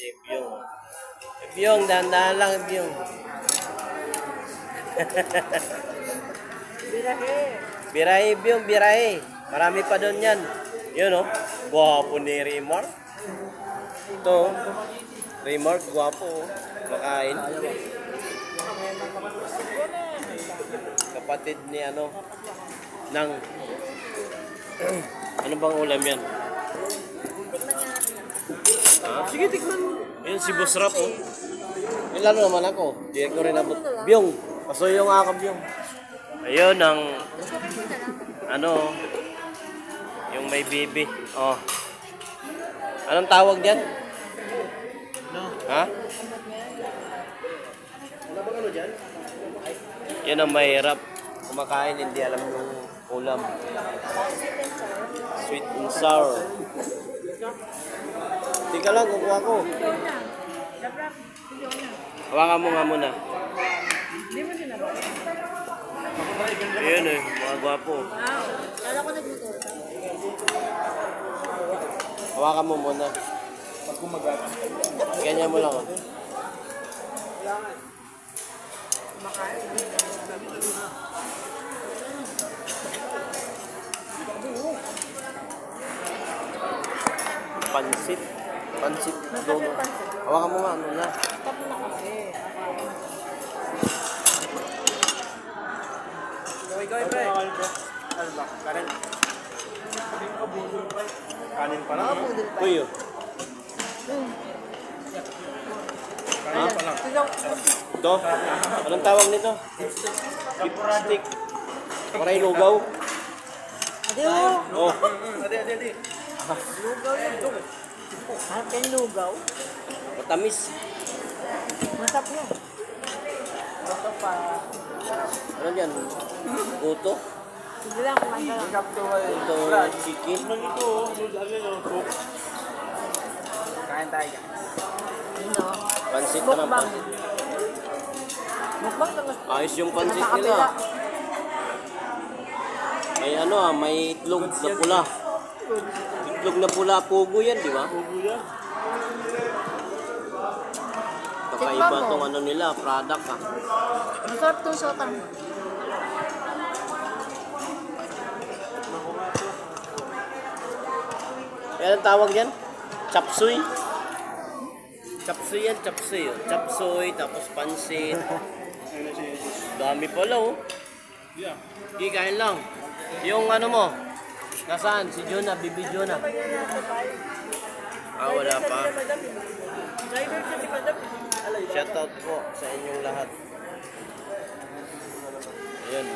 si Byung. Byung, dahan-dahan lang, Byung. Birahe. Birahe, Byung, birahe. Marami pa doon yan. Yun, oh. Gwapo ni Remark. Ito, Remark, gwapo, oh. Makain. Kapatid ni ano, ng... ano bang ulam yan? Ah, sige, tikman mo. Yun, si Boss Rap, oh. Ilan naman ako. Di ko rin abot. Byung. Pasuyo nga ako, Byung. Ayun, ang... ano, yung may bibi. Oh. Anong tawag diyan? No. Ha? Ano bang ano diyan? Yan ang mahirap. Kumakain, hindi alam yung ulam. Sweet and sour. Tika lang, kukuha ko. Hawakan mo nga muna. Hindi mo sinabi. Ayun eh, mga gwapo. Kala ko nagluto ka. Hawakan mo muna. Pag kumagat. Ganyan mo lang. Oh. Pansit. Pansit. Dono. Hawakan mo nga muna. Stop na kasi. Ikaw, pre. Ano ba? Kanin? Kanin pa lang. Uy, oh. Kanin pa lang. Ito? Anong tawag nito? Beef stick. Para lugaw. Adiyo. Oh. Adi. Lugaw yun. Harap yung lugaw. Matamis. Masap yun. Ito pa. Ano yan? Puto? Sige lang, kumain ka lang. Puto chicken? Kain tayo. Ano? Pansit naman pa. Mukbang. Mukbang na mas... Ayos yung pansit Nasa nila. kapila. May ano ah, may itlog na pula. Itlog na pula, pugo yan, di ba? Kakaiba Tikman mo. tong ano nila, product ah. Masarap itong sotang. Yan ang tawag yan? Chapsuy? Chapsuy yan, chapsuy. Oh. Chapsuy, tapos pansit. Dami pala oh. Hindi, kain lang. Yung ano mo, nasaan? Si Jonah, Bibi Jonah. Ah, wala pa. Driver siya si Madam. Shoutout po sa inyong lahat. Ayun,